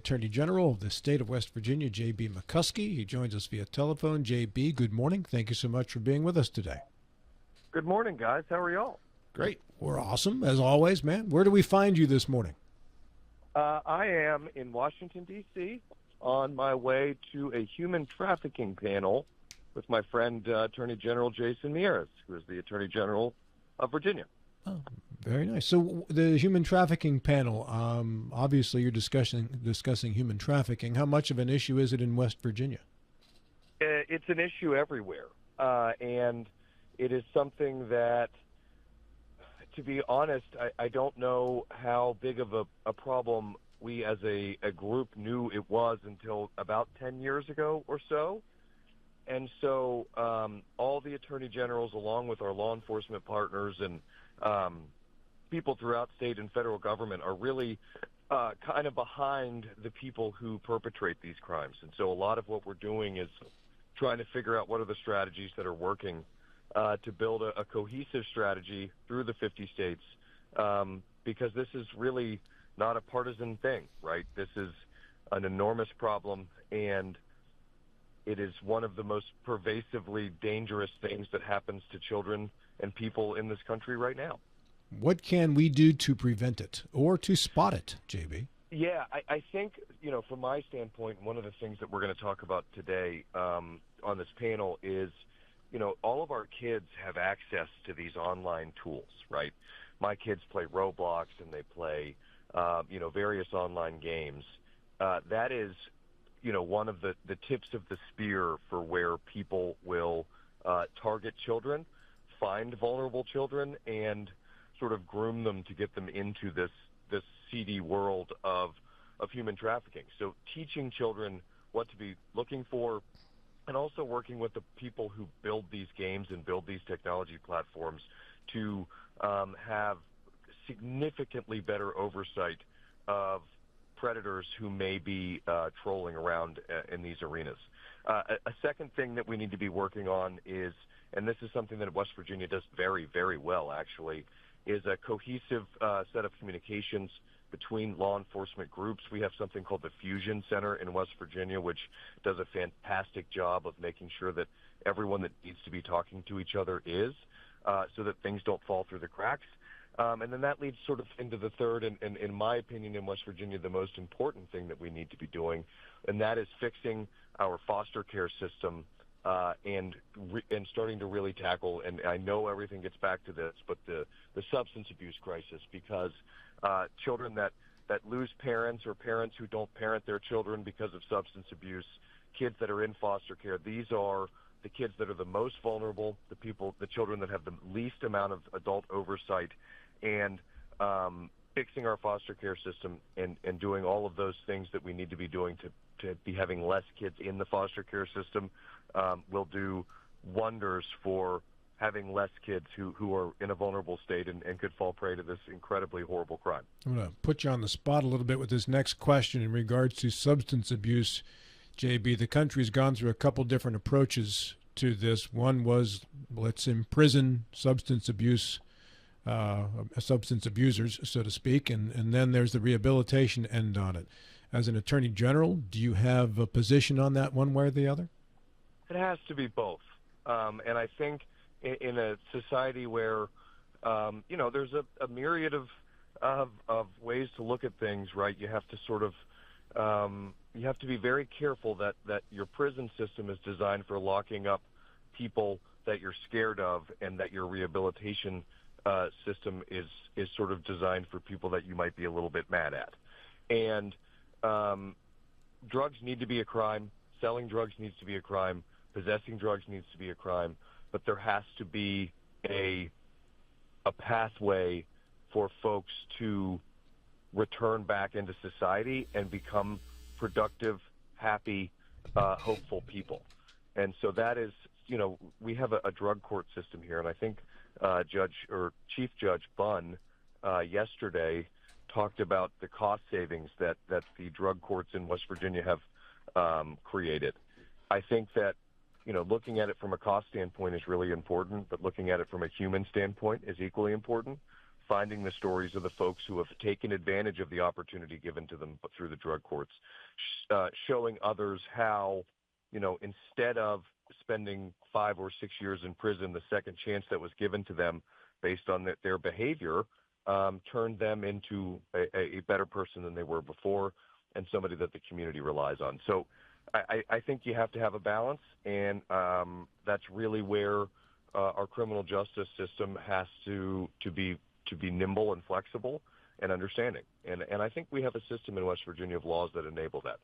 Attorney General of the state of West Virginia, J.B. McCuskey. He joins us via telephone. J.B., good morning. Thank you so much for being with us today. Good morning, guys. How are y'all? Great. We're awesome, as always, man. Where do we find you this morning? I am in Washington, D.C., on my way to a human trafficking panel with my friend Attorney General Jason Miyares, who is the Attorney General of Virginia. Oh, very nice. So the human trafficking panel, obviously you're discussing human trafficking. How much of an issue is it in West Virginia? It's an issue everywhere, and it is something that, to be honest, I don't know how big of a problem we as a group knew it was until about 10 years ago or so. And so all the attorney generals, along with our law enforcement partners and people throughout state and federal government, are really kind of behind the people who perpetrate these crimes. And so a lot of what we're doing is trying to figure out what are the strategies that are working to build a cohesive strategy through the 50 states, because this is really not a partisan thing, right? This is an enormous problem, and it is one of the most pervasively dangerous things that happens to children and people in this country right now. What can we do to prevent it or to spot it, JB? Yeah, I think, from my standpoint, one of the things that we're going to talk about today on this panel is, all of our kids have access to these online tools, right? My kids play Roblox and they play, various online games. That is, one of the tips of the spear for where people will target children, find vulnerable children, and sort of groom them to get them into this seedy world of human trafficking. So teaching children what to be looking for, and also working with the people who build these games and build these technology platforms to have significantly better oversight of predators who may be trolling around in these arenas. A second thing that we need to be working on is, and this is something that West Virginia does very, very well, actually, is a cohesive set of communications between law enforcement groups. We have something called the Fusion Center in West Virginia, which does a fantastic job of making sure that everyone that needs to be talking to each other is, so that things don't fall through the cracks. And then that leads sort of into the third, and in my opinion, in West Virginia, the most important thing that we need to be doing, and that is fixing our foster care system and starting to really tackle, and I know everything gets back to this, but the substance abuse crisis, because children that lose parents, or parents who don't parent their children because of substance abuse, kids that are in foster care, these are the kids that are the most vulnerable, the children that have the least amount of adult oversight, and fixing our foster care system and doing all of those things that we need to be doing to be having less kids in the foster care system will do wonders for having less kids who are in a vulnerable state and could fall prey to this incredibly horrible crime. I'm going to put you on the spot a little bit with this next question in regards to substance abuse. JB, the country's gone through a couple different approaches to this. One was, let's imprison substance abusers, so to speak, and then there's the rehabilitation end on it. As an attorney general, do you have a position on that one way or the other? It has to be both. And I think in a society where, there's a myriad of ways to look at things, right? You have to sort of, you have to be very careful that your prison system is designed for locking up people that you're scared of, and that your rehabilitation system is sort of designed for people that you might be a little bit mad at. And drugs need to be a crime. Selling drugs needs to be a crime. Possessing drugs needs to be a crime. But there has to be a pathway for folks to return back into society and become productive, happy, hopeful people. And so that is, we have a drug court system here, and I think Chief Judge Bunn yesterday talked about the cost savings that the drug courts in West Virginia have created. I think that, looking at it from a cost standpoint is really important, but looking at it from a human standpoint is equally important finding the stories of the folks who have taken advantage of the opportunity given to them through the drug courts, showing others how, instead of spending 5 or 6 years in prison, the second chance that was given to them based on their behavior turned them into a better person than they were before, and somebody that the community relies on. So I think you have to have a balance, and that's really where our criminal justice system has to be nimble and flexible and understanding. And I think we have a system in West Virginia of laws that enable that.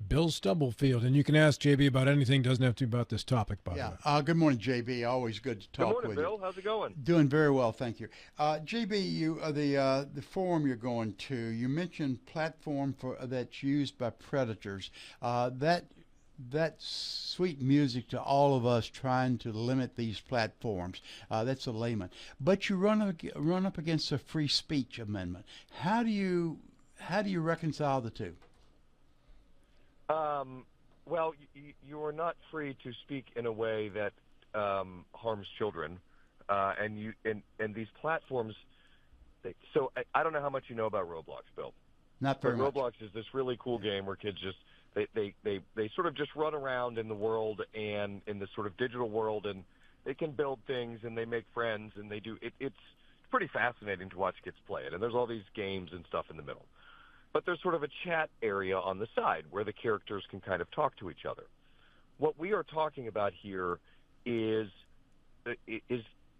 Bill Stubblefield, and you can ask JB about anything. Doesn't have to be about this topic, by the way. Good morning, JB. Always good to talk with you. Good morning, Bill. How's it going? Doing very well, thank you. JB, you the forum you're going to, you mentioned platform that's used by predators. That sweet music to all of us trying to limit these platforms. That's a layman. But you run up against a free speech amendment. How do you reconcile the two? Well, you are not free to speak in a way that harms children, and these platforms. So I don't know how much you know about Roblox, Bill. Not very much. Roblox is this really cool game where kids just they sort of just run around in the world and in this sort of digital world, and they can build things and they make friends and they do. It's pretty fascinating to watch kids play it, and there's all these games and stuff in the middle. But there's sort of a chat area on the side where the characters can kind of talk to each other. What we are talking about here is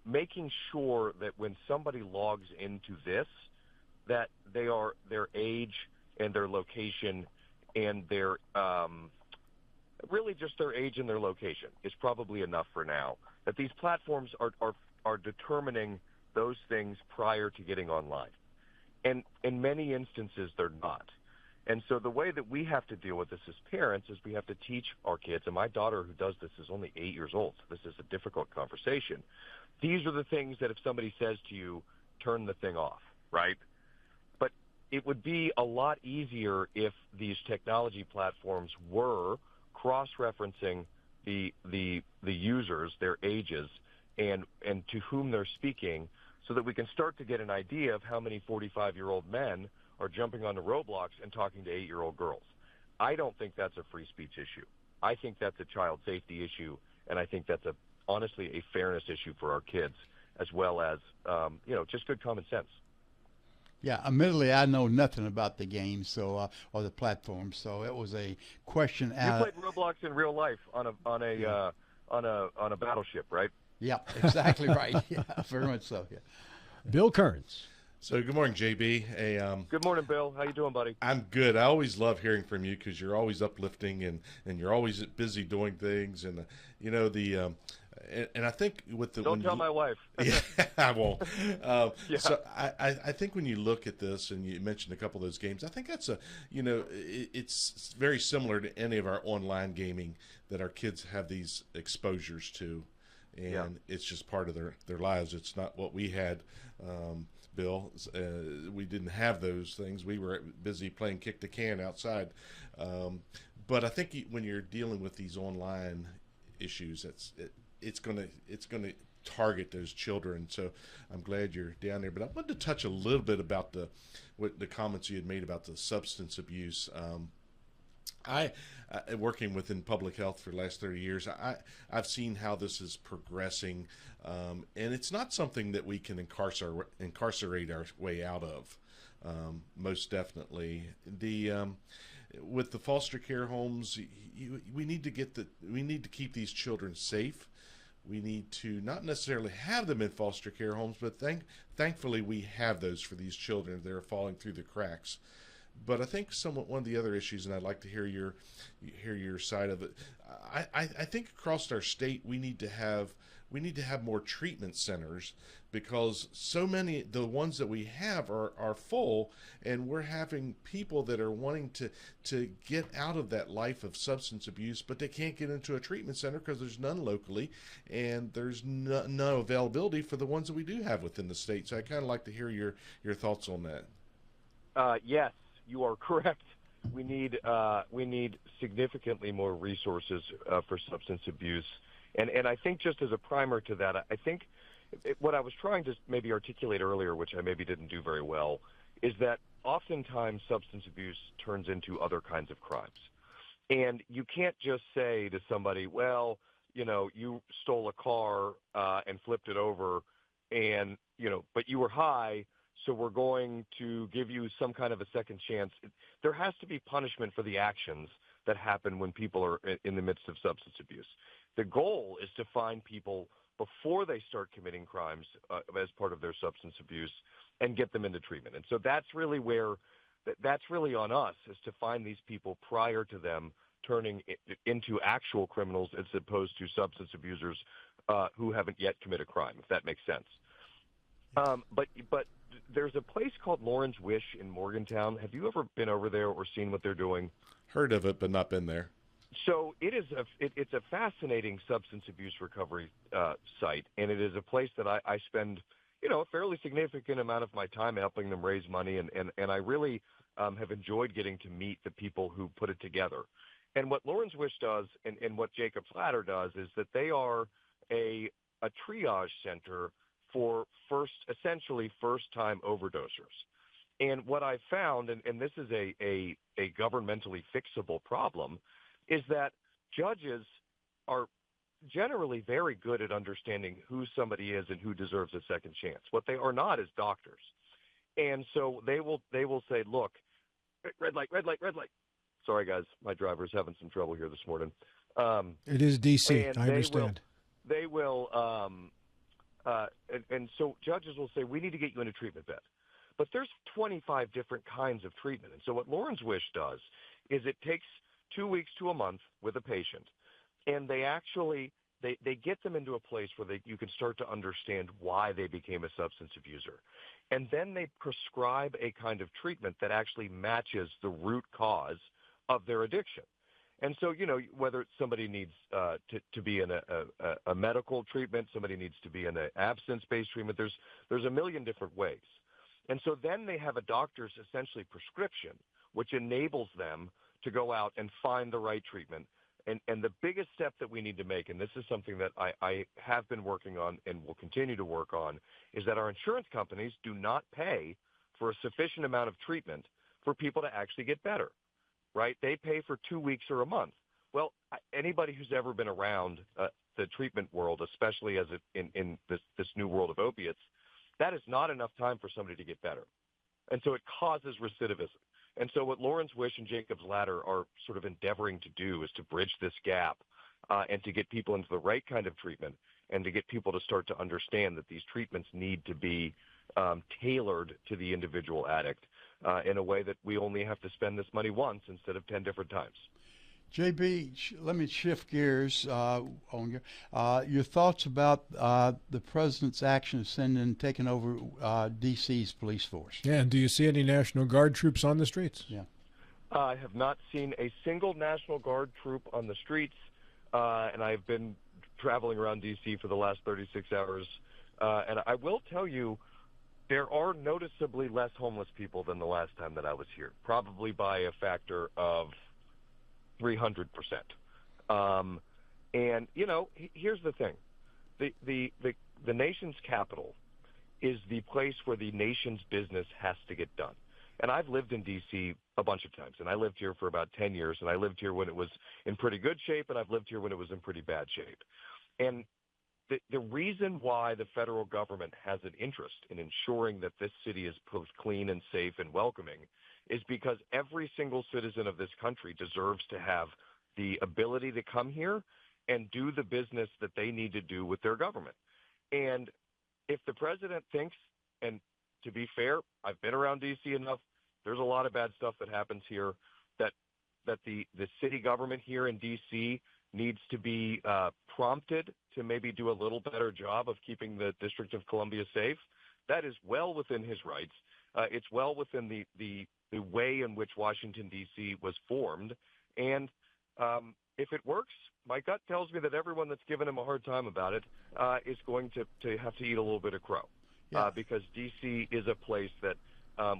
making sure that when somebody logs into this, that their age and their location and their really just their age and their location is probably enough for now. That these platforms are determining those things prior to getting online. And in many instances, they're not. And so the way that we have to deal with this as parents is we have to teach our kids, and my daughter who does this is only 8 years old, so this is a difficult conversation. These are the things that if somebody says to you, turn the thing off, right? But it would be a lot easier if these technology platforms were cross-referencing the users, their ages, and to whom they're speaking, so that we can start to get an idea of how many 45-year-old men are jumping onto Roblox and talking to 8-year-old girls. I don't think that's a free speech issue. I think that's a child safety issue, and I think that's honestly a fairness issue for our kids, as well as just good common sense. Yeah, admittedly, I know nothing about the game, or the platform, so it was a question. You played Roblox in real life on a battleship, right? Yeah, exactly right. Yeah, very much so. Yeah. Bill Kearns. So good morning, JB. Good morning, Bill. How you doing, buddy? I'm good. I always love hearing from you because you're always uplifting and you're always busy doing things. And and I think with the don't tell my wife. Yeah, I won't. Yeah. So I think when you look at this and you mentioned a couple of those games, I think that's it's very similar to any of our online gaming that our kids have these exposures to. And it's just part of their lives. It's not what we had, Bill. We didn't have those things. We were busy playing kick the can outside. But I think when you're dealing with these online issues, it's going to target those children. So I'm glad you're down there. But I wanted to touch a little bit about the comments you had made about the substance abuse. I working within public health for the last 30 years, I've seen how this is progressing, and it's not something that we can incarcerate our way out of. Most definitely, with the foster care homes, we need to keep these children safe. We need to not necessarily have them in foster care homes, but thankfully we have those for these children that are falling through the cracks. But I think one of the other issues, and I'd like to hear your side of it. I think across our state we need to have more treatment centers, because so many the ones that we have are full, and we're having people that are wanting to get out of that life of substance abuse, but they can't get into a treatment center because there's none locally, and there's no availability for the ones that we do have within the state. So I kind of like to hear your thoughts on that. Yes. You are correct. We need significantly more resources for substance abuse, and I think just as a primer to that, I think what I was trying to maybe articulate earlier, which I maybe didn't do very well, is that oftentimes substance abuse turns into other kinds of crimes. And you can't just say to somebody, well, you stole a car and flipped it over and, but you were high, so we're going to give you some kind of a second chance. There has to be punishment for the actions that happen when people are in the midst of substance abuse. The goal is to find people before they start committing crimes as part of their substance abuse and get them into treatment. And so that's really on us, is to find these people prior to them turning into actual criminals as opposed to substance abusers who haven't yet committed a crime, if that makes sense. But there's a place called Lauren's Wish in Morgantown. Have you ever been over there or seen what they're doing? Heard of it, but not been there. So it's a fascinating substance abuse recovery site, and it is a place that I spend a fairly significant amount of my time helping them raise money, and I really have enjoyed getting to meet the people who put it together. And what Lauren's Wish does and what Jacob's Ladder does is that they are a triage center for essentially first-time overdosers. And what I found, and this is a governmentally fixable problem, is that judges are generally very good at understanding who somebody is and who deserves a second chance. What they are not is doctors. And so they will say, look, red light, red light, red light. Sorry, guys, my driver's having some trouble here this morning. It is D.C., I understand. They will and so judges will say, we need to get you in a treatment bed. But there's 25 different kinds of treatment. And so what Lauren's Wish does is it takes 2 weeks to a month with a patient, and they actually they get them into a place where you can start to understand why they became a substance abuser. And then they prescribe a kind of treatment that actually matches the root cause of their addiction. And so, whether somebody needs to be in a medical treatment, somebody needs to be in an abstinence-based treatment, there's a million different ways. And so then they have a doctor's essentially prescription, which enables them to go out and find the right treatment. And the biggest step that we need to make, and this is something that I have been working on and will continue to work on, is that our insurance companies do not pay for a sufficient amount of treatment for people to actually get better, right? They pay for 2 weeks or a month. Well, anybody who's ever been around the treatment world, especially as in this new world of opiates, that is not enough time for somebody to get better. And so it causes recidivism. And so what Lauren's Wish and Jacob's Ladder are sort of endeavoring to do is to bridge this gap and to get people into the right kind of treatment and to get people to start to understand that these treatments need to be tailored to the individual addict in a way that we only have to spend this money once instead of 10 different times. JB, let me shift gears on your thoughts about the president's action of taking over D.C.'s police force. Yeah, and do you see any National Guard troops on the streets? Yeah. I have not seen a single National Guard troop on the streets, and I've been traveling around D.C. for the last 36 hours. And I will tell you, there are noticeably less homeless people than the last time that I was here, probably by a factor of 300%. And here's the thing: the nation's capital is the place where the nation's business has to get done. And I've lived in D.C. a bunch of times, and I lived here for about 10 years, and I lived here when it was in pretty good shape, and I've lived here when it was in pretty bad shape. And the reason why the federal government has an interest in ensuring that this city is both clean and safe and welcoming is because every single citizen of this country deserves to have the ability to come here and do the business that they need to do with their government. And if the president thinks, and to be fair, I've been around D.C. enough, there's a lot of bad stuff that happens here, that the city government here in D.C. needs to be prompted to maybe do a little better job of keeping the District of Columbia safe. That is well within his rights. It's well within the way in which Washington, D.C. was formed. And if it works, my gut tells me that everyone that's given him a hard time about it is going to have to eat a little bit of crow. Yeah. Because D.C. is a place that,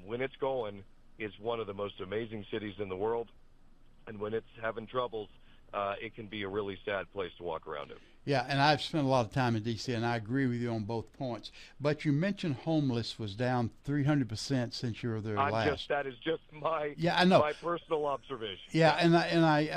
when it's going, is one of the most amazing cities in the world. And when it's having troubles, it can be a really sad place to walk around in. Yeah, and I've spent a lot of time in D.C., and I agree with you on both points. But you mentioned homeless was down 300% since you were there last. That is just my Yeah, I know. my personal observation. Yeah, and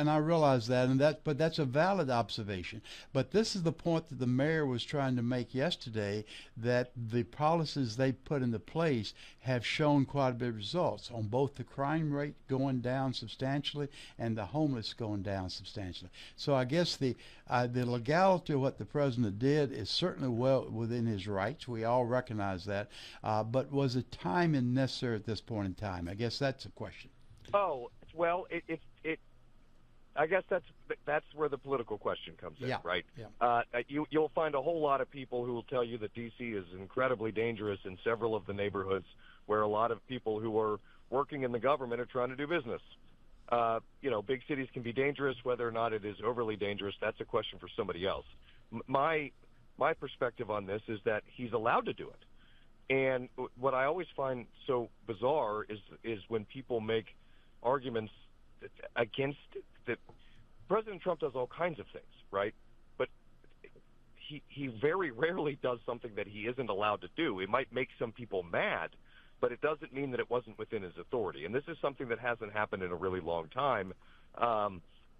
I realize that, but that's a valid observation. But this is the point that the mayor was trying to make yesterday, that the policies they put into place have shown quite a bit of results on both the crime rate going down substantially and the homeless going down substantially. So I guess the legality of what the president did is certainly well within his rights. We all recognize that. But was it timing necessary at this point in time? I guess that's a question. Oh, well, I guess that's where the political question comes in, Yeah, right? yeah. You'll find a whole lot of people who will tell you that D.C. is incredibly dangerous in several of the neighborhoods where a lot of people who are working in the government are trying to do business. Big cities can be dangerous. Whether or not it is overly dangerous, that's a question for somebody else. My perspective on this is that he's allowed to do it. And what I always find so bizarre is when people make arguments against that. President Trump does all kinds of things, right? But he very rarely does something that he isn't allowed to do. It might make some people mad, but it doesn't mean that it wasn't within his authority. And this is something that hasn't happened in a really long time.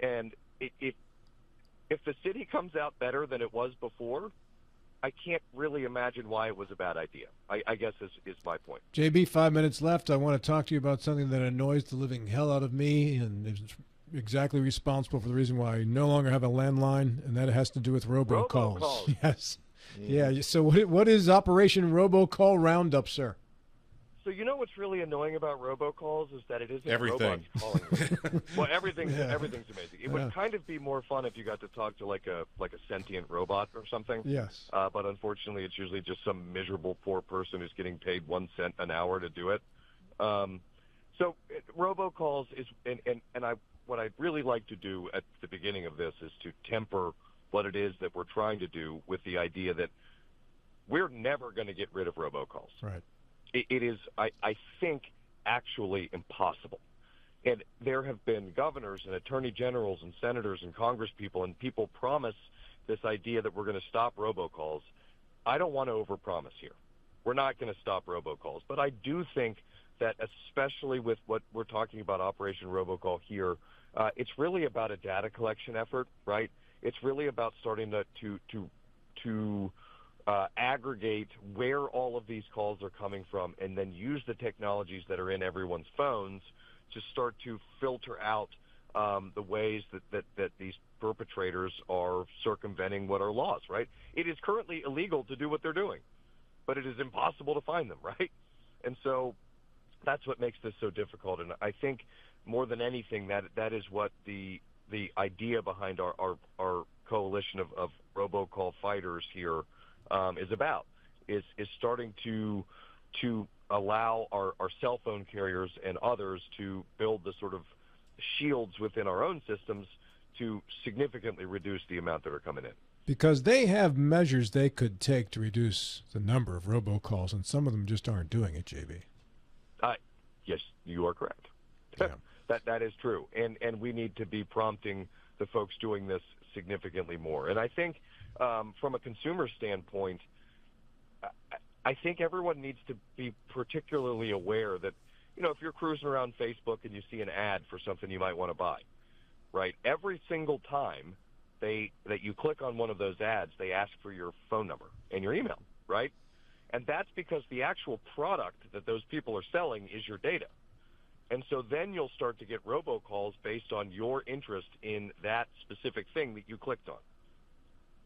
And if the city comes out better than it was before, I can't really imagine why it was a bad idea, I guess is my point. JB, 5 minutes left. I want to talk to you about something that annoys the living hell out of me and is exactly responsible for the reason why I no longer have a landline, and that has to do with robocalls. Robocalls. Yes. Yeah. So what is Operation Robocall Roundup, sir? So what's really annoying about robocalls is that it isn't Everything. robots calling you. Well, everything's amazing. It would kind of be more fun if you got to talk to like a sentient robot or something. Yes. But unfortunately, it's usually just some miserable poor person who's getting paid 1 cent an hour to do it. So robocalls is what I'd really like to do at the beginning of this is to temper what it is that we're trying to do with the idea that we're never going to get rid of robocalls. Right. It is, I think, actually impossible. And there have been governors and attorney generals and senators and congresspeople, and people promise this idea that we're going to stop robocalls. I don't want to overpromise here. We're not going to stop robocalls. But I do think that especially with what we're talking about, Operation Robocall here, it's really about a data collection effort, right? It's really about starting to aggregate where all of these calls are coming from and then use the technologies that are in everyone's phones to start to filter out the ways that these perpetrators are circumventing what are laws, right? It is currently illegal to do what they're doing, but it is impossible to find them, right? And so that's what makes this so difficult. And I think more than anything, that is what the idea behind our coalition of robocall fighters here is about, is starting to allow our cell phone carriers and others to build the sort of shields within our own systems to significantly reduce the amount that are coming in. Because they have measures they could take to reduce the number of robocalls, and some of them just aren't doing it, JB. Yes, you are correct. Yeah. That is true. And we need to be prompting the folks doing this significantly more. And I think from a consumer standpoint, I think everyone needs to be particularly aware that, if you're cruising around Facebook and you see an ad for something you might want to buy, right? Every single time that you click on one of those ads, they ask for your phone number and your email, right? And that's because the actual product that those people are selling is your data. And so then you'll start to get robocalls based on your interest in that specific thing that you clicked on.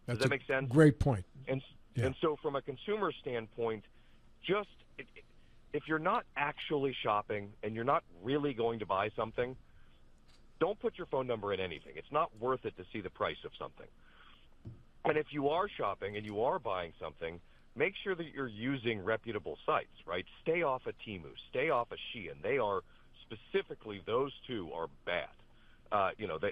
Does that make sense? Great point. And so from a consumer standpoint, if you're not actually shopping and you're not really going to buy something, don't put your phone number in anything. It's not worth it to see the price of something. And if you are shopping and you are buying something, make sure that you're using reputable sites, right? Stay off of Temu. Stay off of Shein. They are specifically, those two are bad.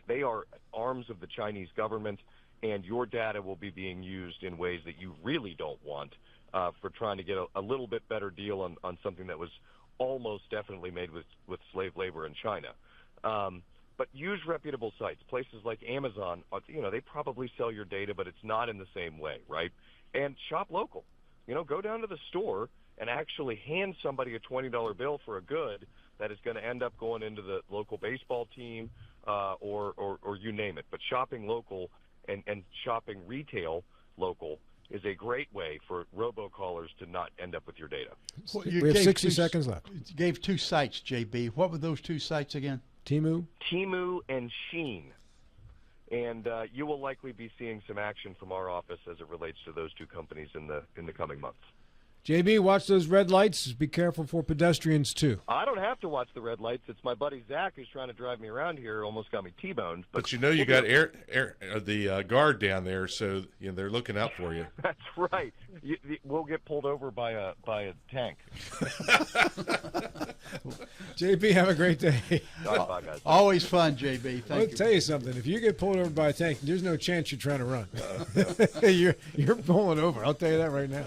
They are arms of the Chinese government, and your data will be being used in ways that you really don't want for trying to get a little bit better deal on something that was almost definitely made with slave labor in China. But use reputable sites. Places like Amazon, they probably sell your data, but it's not in the same way, right? And shop local. Go down to the store and actually hand somebody a $20 bill for a good that is going to end up going into the local baseball team or you name it. But shopping local and shopping retail local is a great way for robocallers to not end up with your data. Well, We have 60 seconds left. You gave 2 sites, JB. What were those 2 sites again? Temu and Shein. And you will likely be seeing some action from our office as it relates to those 2 companies in the coming months. JB, watch those red lights. Be careful for pedestrians, too. I don't have to watch the red lights. It's my buddy Zach who's trying to drive me around here. Almost got me T-boned. But you got the guard down there, so they're looking out for you. That's right. We'll get pulled over by a tank. JB, have a great day. All right, bye, guys. Always fun, JB. I'll tell you something. If you get pulled over by a tank, there's no chance you're trying to run. You're pulling over. I'll tell you that right now.